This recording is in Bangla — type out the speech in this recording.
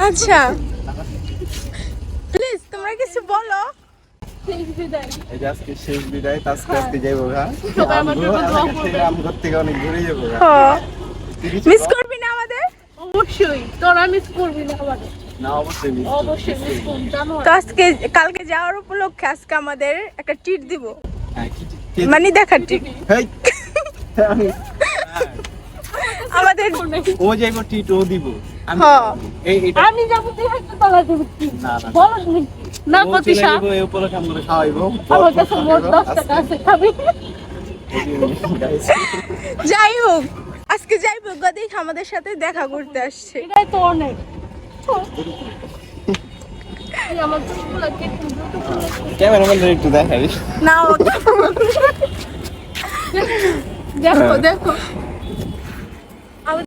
আচ্ছা প্লিজ তোমরা কিছু বলো। এই যে আজকে শেষ বিদায়, আজকে যাইবো হ্যাঁ আমগর থেকে অনেক দূরে যাবো। মিস করবি না আমাদের? অবশ্যই, তোরা মিস করবি না আমাদের। না অবশ্যই অবশ্যই মিস করব, জানো। তো আজকে কালকে যাওয়ার উপলক্ষে আজকে আমাদের একটা ট্রিট দিব, হ্যাঁ মানে দেখার ট্রিট। হেই আমাদের ও যাইবো টিট ও দিব আমি আমি যাবো তুই একটা তোলা দিবি কি? না না বলো না প্রতিশা, এই উপলক্ষে আমরা খাওয়াইবো। আমার কাছে মোট 10 টাকা আছে, খাবি? যাই হোক আজকে যাইবো গদিক আমাদের সাথে দেখা করতে আসছে। এটাই তো অনেক। এই আমার চুলগুলো কেটে ক্যামেরাম্যান একটু দেখাই না দেখো দেখো